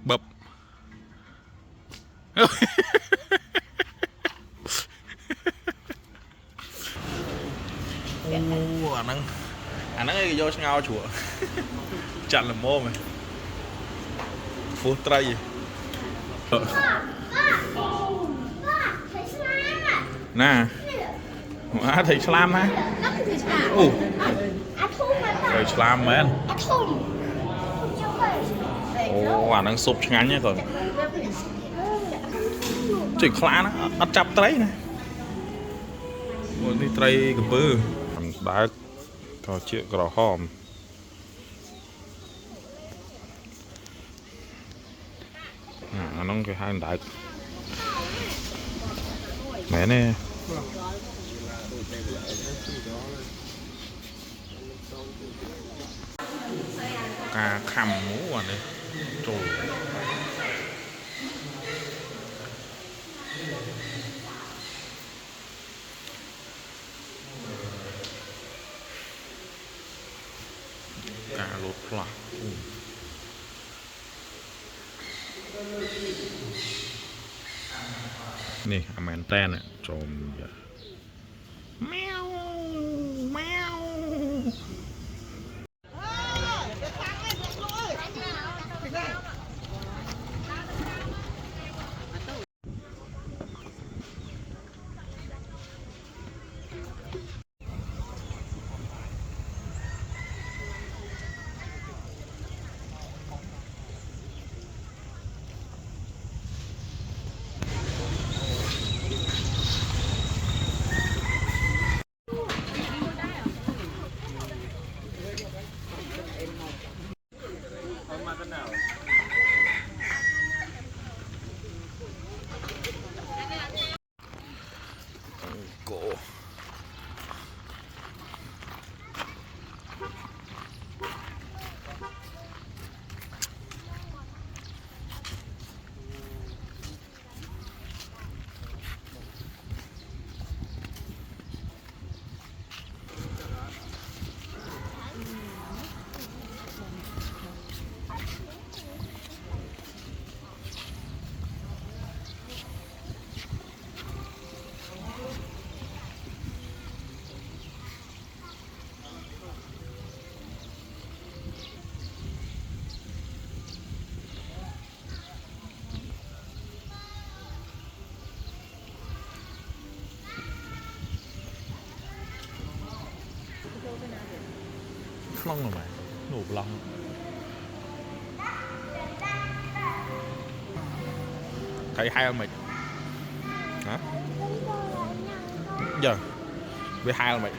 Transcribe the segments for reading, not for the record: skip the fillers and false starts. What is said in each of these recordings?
bập ô anh ấy vô ngao chùa chặt là mô mày phút trai gì nè má thầy slam á ô thầy slam mấy anh ô anh đang sụp ngắn nhá còn chỉ khá nó bắt chập trai này đi trai cái bơ đá có chuyện gõ hòm nó cái hai đại mẹ nè cà khăm mũ à này trời cà lột lọt nè mèn ten này trộm mèo mèo cổ long rồi mày nụ long thấy hay không mày hả giờ với hai không mày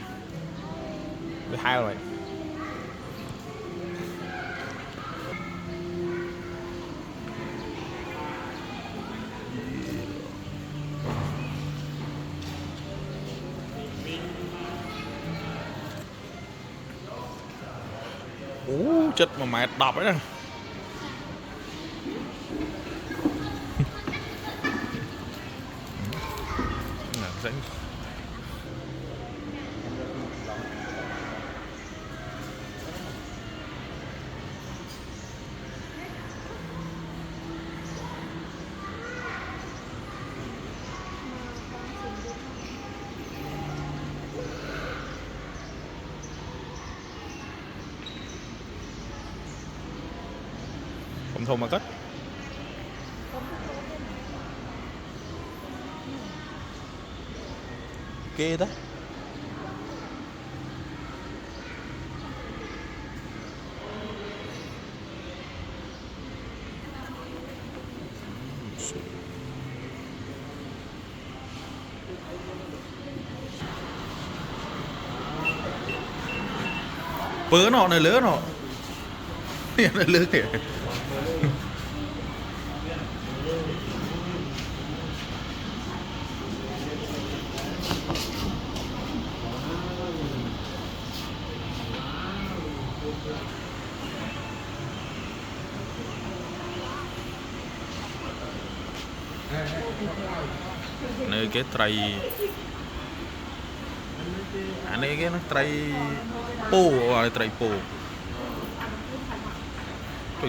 với hai không mày chết mà mẹ đọc ấy nè không thôn mà cất kê đó bớ nó này lớn nó này lớn kìa nơi cái tray anh ấy cái nó tray po tray po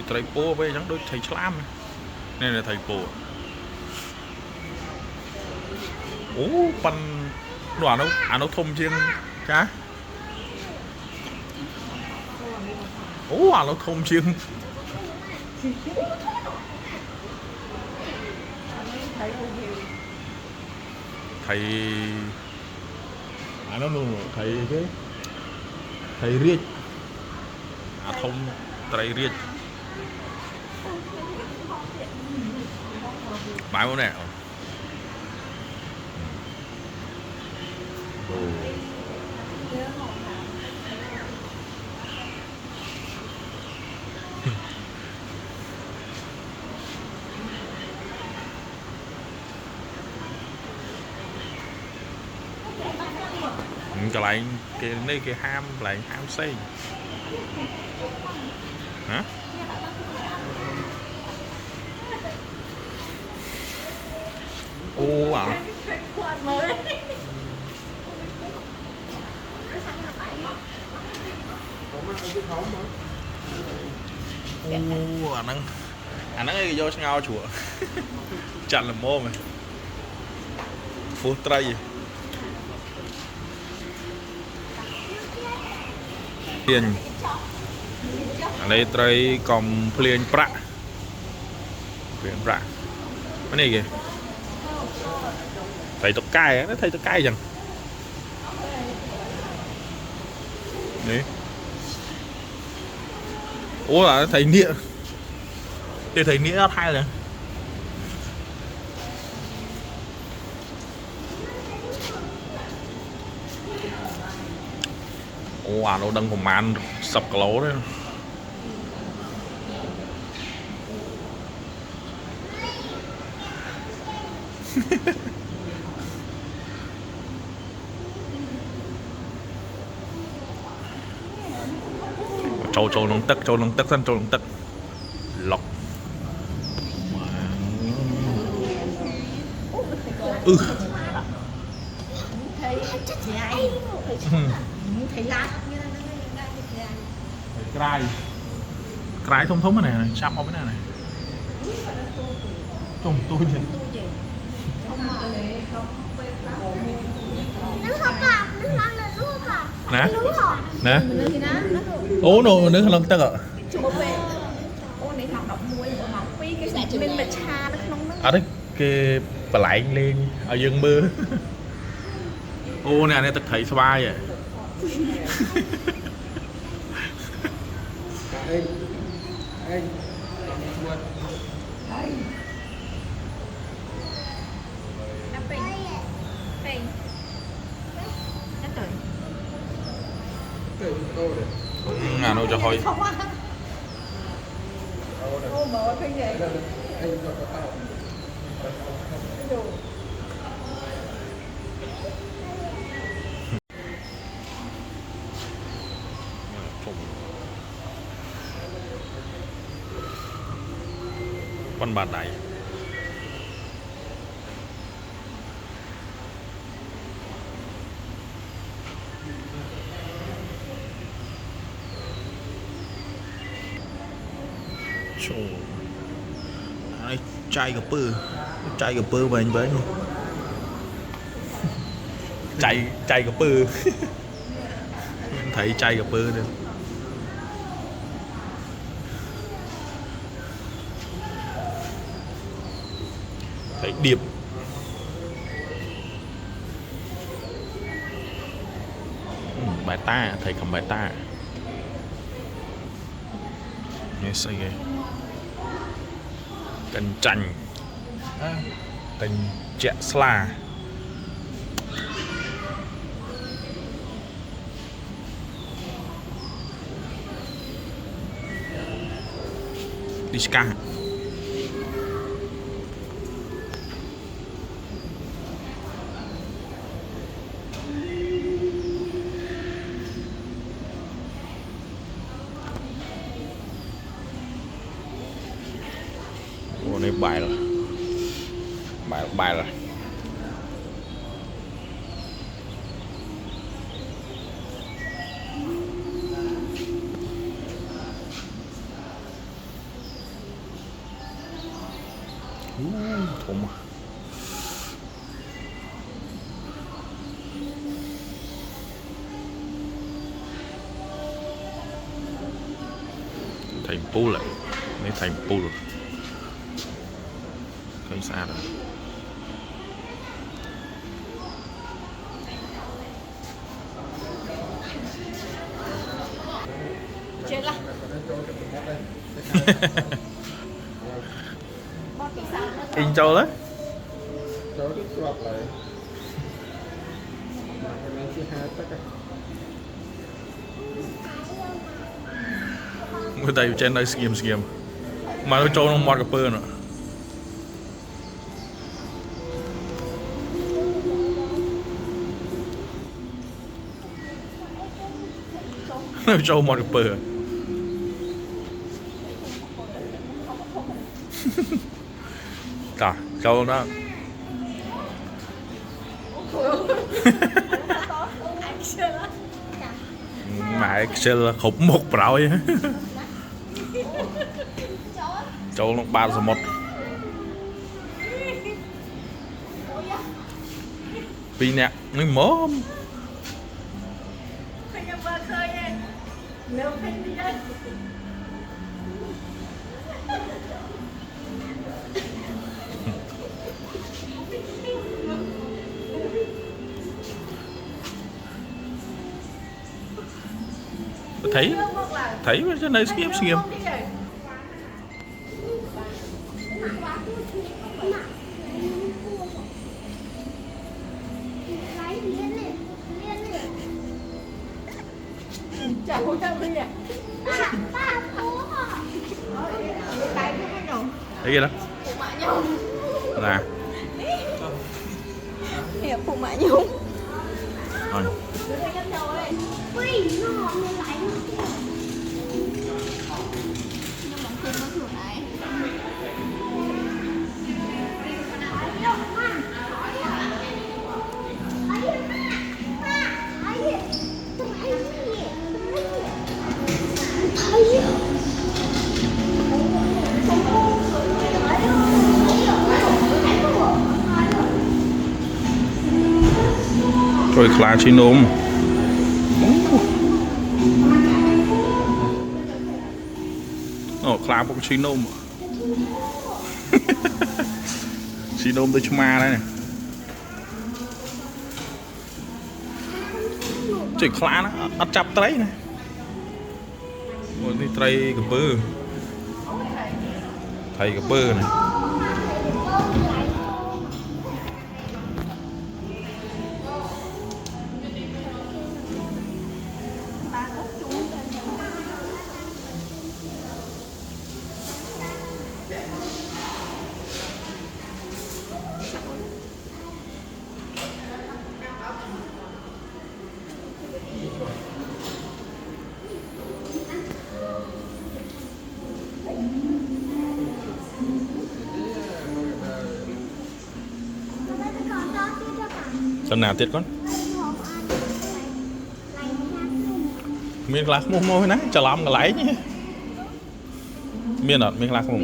tray po bây giờ đôi thầy slam nên là thầy bộ ố pan đoàn nó thông chiên cá ố nó thông chiên thầy nó luôn thầy cái thầy riết thông thầy riết bãi bố nè cái lại cái này cái ham lại ham xây hả ô à ô anh ấy vô ngao chùa chặt là mô mày phút trai tiền đây trai còn phliền bạ cái này kìa thầy tóc cay á, nó thầy tóc cay chẳng đấy ủa là thầy nịa thì thầy nịa hai rồi ủa nó đang còn màn sập cả lỗ đấy trâu lông tức sân trâu lông tức lọc cài thông thống cái này chạm vào cái này trông tôi gì nè nè ố nô nước lần tức ạ ở đấy cái bà lại lên ở dân mưa ô nè này thực thấy bay vậy nó cho thôi con bạn này chai gặp bơ mà anh bấy chai gặp bơ thấy chai gặp bơ được thấy điệp bài ta thầy cầm bài ta nghe say ghê cần chành cần chẹt sla đi ska này bài rồi bài rồi thùng thành pu lại lấy thành pu rồi không xa rồi chết là in châu đấy cháu rất lọt lại cái này chỉ hai tất cả người ta trên đây skim mà nó châu nó mọt cái pơ nữa nó châu mọt cái pơ ta châu đó mà Excel là khủng một rồi châu nó 31 vì nè nó móm thấy trên đây skim chào cháu đi à thấy kia đó là hiệp phụ mã nhung rồi rồi khá chín ôm khá bốc chín ôm chín ôm tới chum ma đấy này chỉ khá nó ăn chập tới này một cái tray cái bơ thầy cái bơ này Tầm nào tiết con miền lạc mua mua nè chờ làm cái lấy nhé miền ở miền lạc mua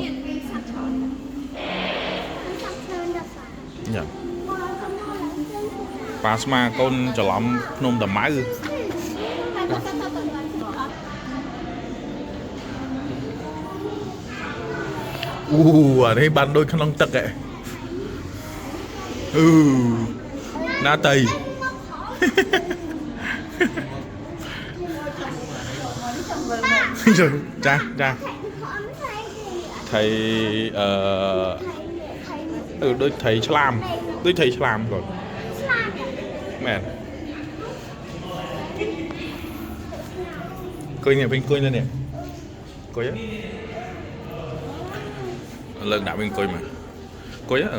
dạ Pasma con chờ làm nôm tầm máy ở đây bàn đôi khăn long tật ấy na tây rồi ra thầy đôi thầy Islam rồi mẹ coi nè bên coi nè coi á lần nào bên coi mà coi á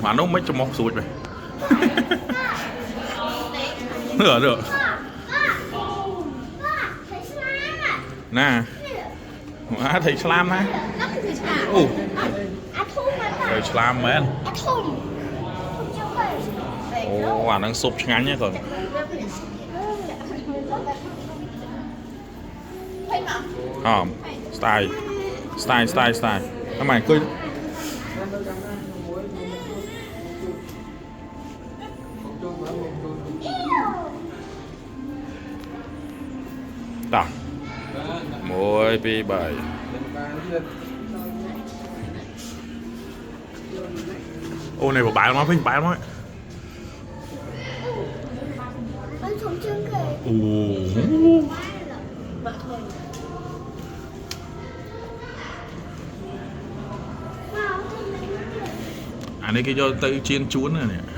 hắn nó mấy trăm móc sụt này được nè thầy Islam á thầy Islam mấy anh đang sụp ngắn nhé còn thấy mà style các mày cứ tao mỗi pi bảy ô này của bài nó phình bài nó ấy anh không chơi kể ồ anh ấy cái cho tự chiên chuốn này nè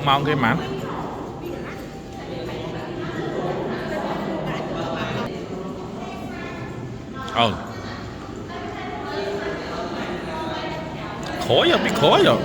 mong cái mán khó giờ bị khó giờ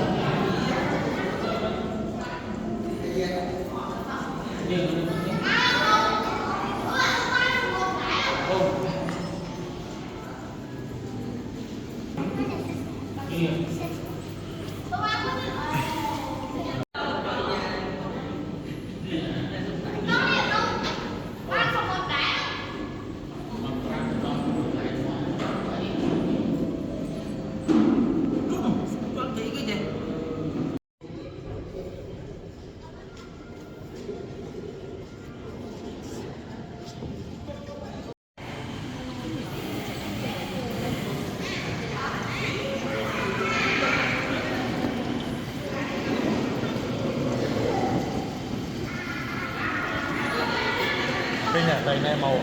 đây nè đây nè màu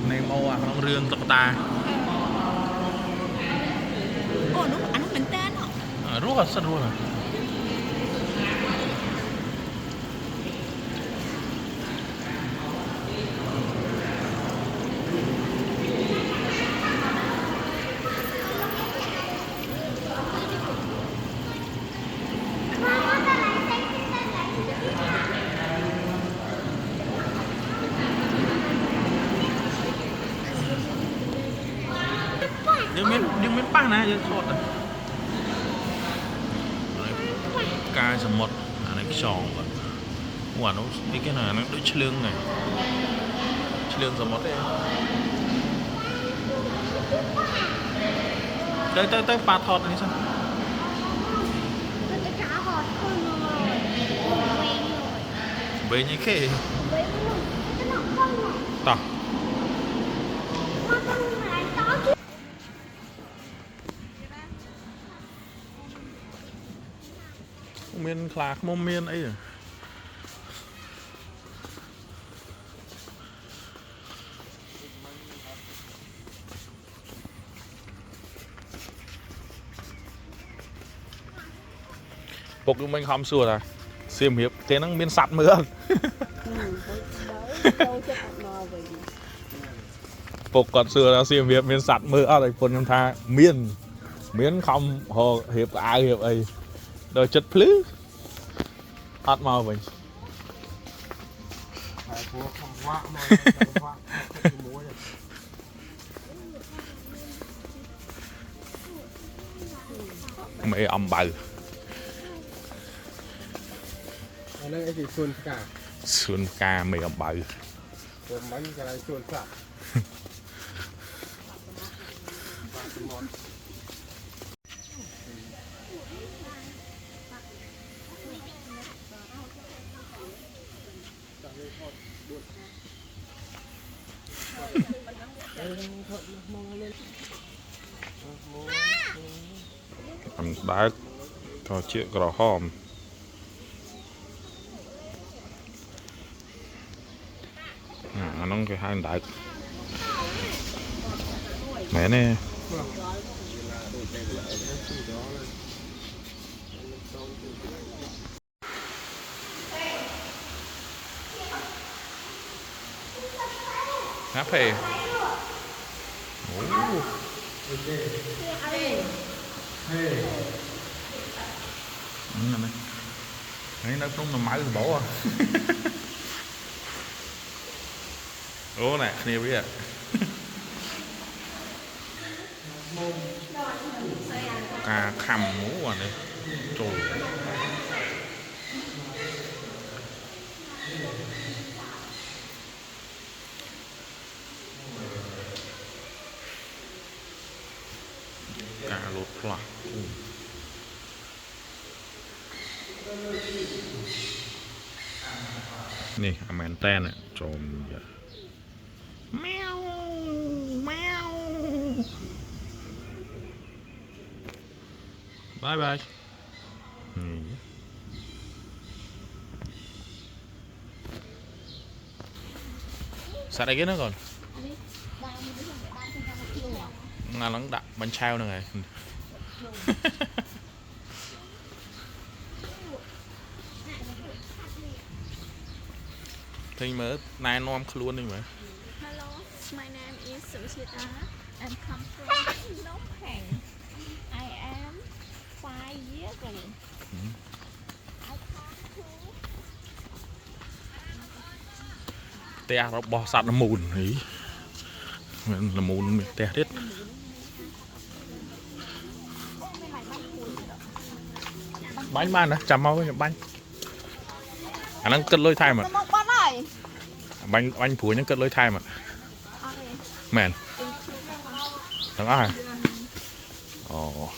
này màu à không riêng tập ta ồ nó ăn mình tên hả rút à sắt rút à nhưng miếng băng này chứ sốt này cay sầm một này sòng vậy quả nó cái này nó đôi lương này lương sầm một đây tới pha thọt này sao về như thế tao miền khá không miền ấy à bọc của mình không sửa à xiêm hiệp thế nó miền sạt mưa bọc còn sửa là xiêm hiệp miền sạt mưa ở đâyคนยังtha miền không hồ hiệp ai hiệp ấy rồi chất phứ hot màu mình mày âm bầu đây cái xuân ca mày âm bầu bánh cái này xuân sạch đá có chuyện gõ hòm nó cái hai đá mẹ nè Ngáp hề. Đấy, nó không nằm mãi bổ à. Ủa nè, nhiều biết à. Cà khăm mũ à này. Trời. Cà lột lọc. Nè, mèn ten này, trộm vậy. Mèo, mèo. Bye bye. Sao đây cái nó còn? Ngon lắm đặt bánh trao nữa này. Thì mới nai nom luôn đi mà. Hello, my name is Sushita and come from Phnom Penh. I am 5 years old. I come to Tè nó bò sạt nó mùn ấy. Là mùn tè hết. Bánh ban đó, chầm mau cái bánh. Anh đang cất lôi thai mà. Bánh phủi nó cất lôi thai mà. Mèn. Thằng ai? Ồ.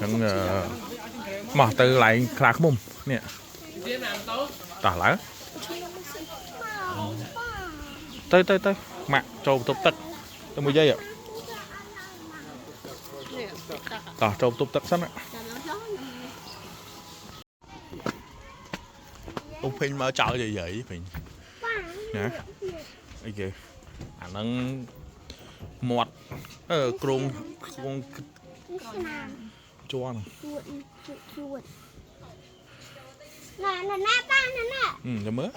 Chẳng mà từ lại khá không nè. Tả lá. Tới mạng trâu tụp tất. Tới 10 giây ạ. Tả trâu tụp tất sẵn ạ. Ông Phinh mở chợ gì vậy Phinh? Nè. Đây kìa. Anh đang mọt chrome cho nè. Cho mới.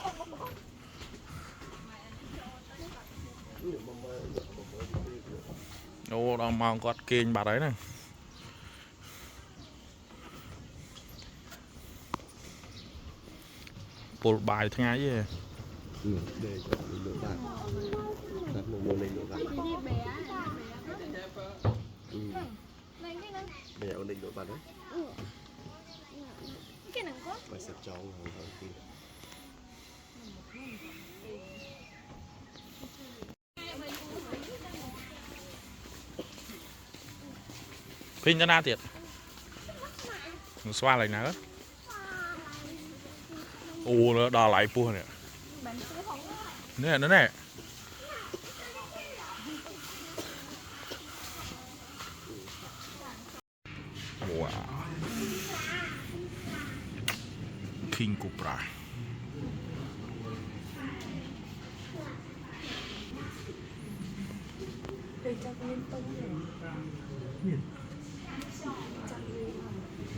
Ô, đang mong có kênh bà đấy nè. Bộ bài thằng ai vậy? Để cho lửa bạc. Đặt một môn lên lửa bạc. Để ổn định lửa bạc đấy. Phải sạch cho hàng kia. Phinh cho na thiệt. Xoa lại nào đó. Ồ, nó đo lại pua nè. Nè, nó nè. Wow. King Cobra.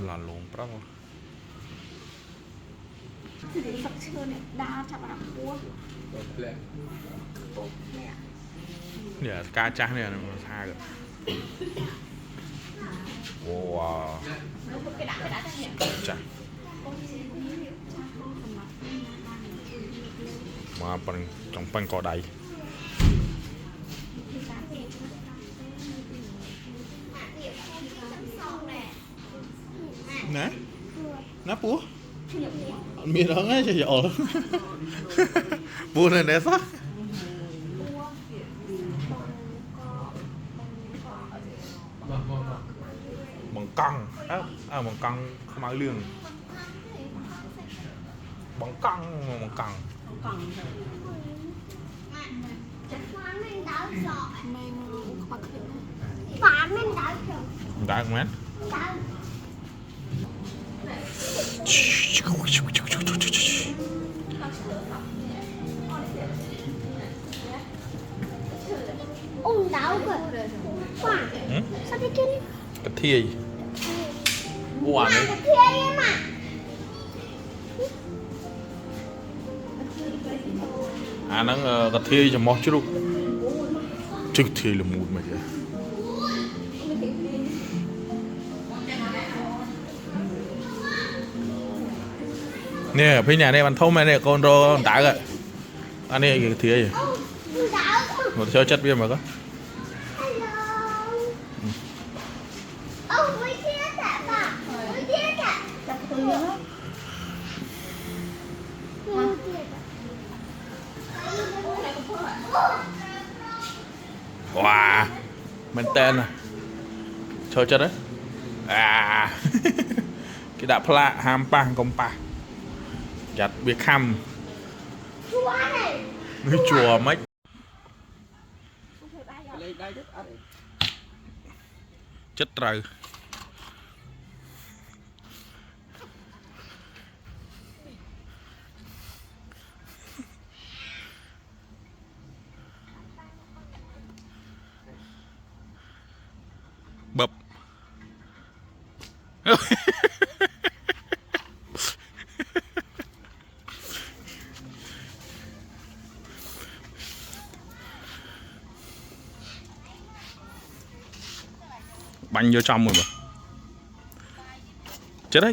Là luôn bro. Phật chưa này, đa chạm vào cua. Nè, ca trắng này là tha rồi. Wow. Chà. Mà bằng trong băng cò đầy. Nè. Nắp búa. Miền đó ngay cho dỗ. Búa này đẹp quá. Bằng căng bằng căng không ai lương bằng căng đã không anh sao đi kinh กระเทียมหวานเลย kia em ạ อันนั้นกระเทียมจะมอจุกจึกเทียมมูดมาเจอเนี่ยพี่เนี่ยเนี่ยมันthông mà này con rô đã rồi anh này cái tia gì một số chất viêm mà có wow mình tên à cho chất đấy à cái đạp pla ham pa công pa chặt biệt khăm núi chùa mấy chất trời bập bánh vô trong rồi mà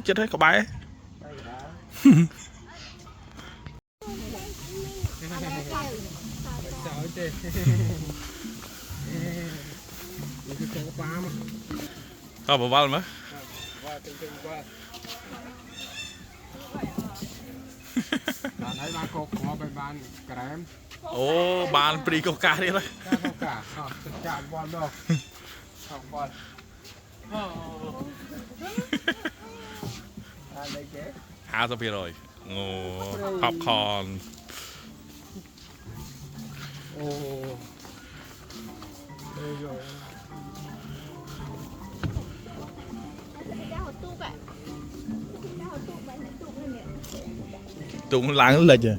chết đấy có bái ấy. Có bảo vào mà bạn thấy ba cột có bên ban cả em ô bàn pri coca đi thôi cả có cả tình trạng bòn đâu không bòn đây chế 50 rồi ngô popcorn ô đây rồi tụng láng lệch rồi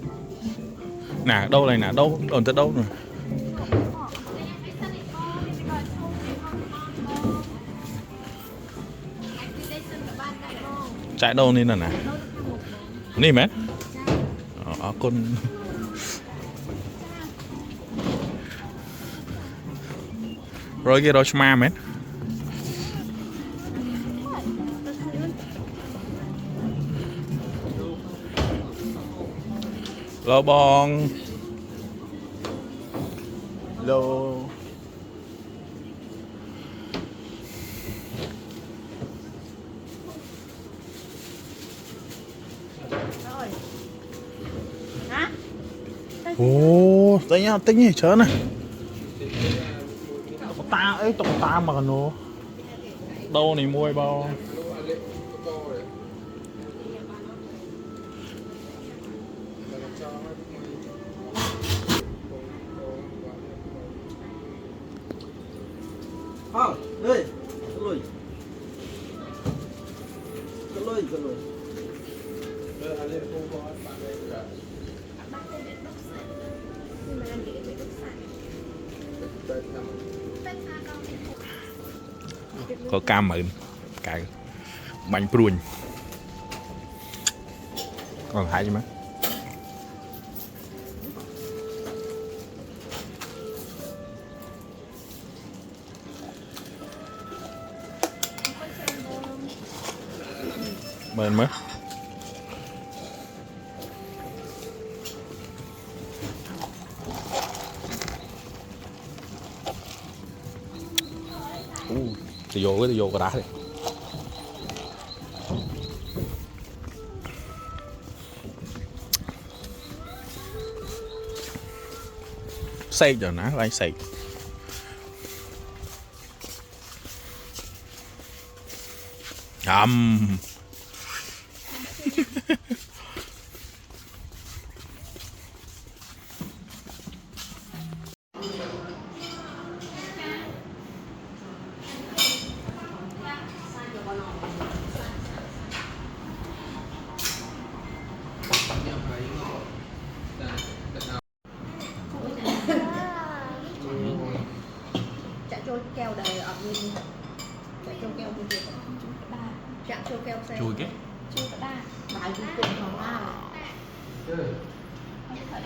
nè đâu này nè đâu đồn tới đâu rồi chạy đâu nên là nèนี่ไหมอ๋อคนrồi cái đó chma mến lo bong lo ồ tính gì chớ này ta ấy tộc ta mà nó đâu này mua bao không đây cái lùi có cam mượn cái bánh pruôn còn hai chứ mấy mượn mới thì vô cái đá đi xây rồi ná anh xây ចូលកែវដែលអត់មានចាក់ចូលកែវមួយទៀត ជួយក្តារ ចាក់ចូលកែវផ្សេង chui cái ជួយក្តារ បាយគឺគុំផងដែរ អត់ឃើញ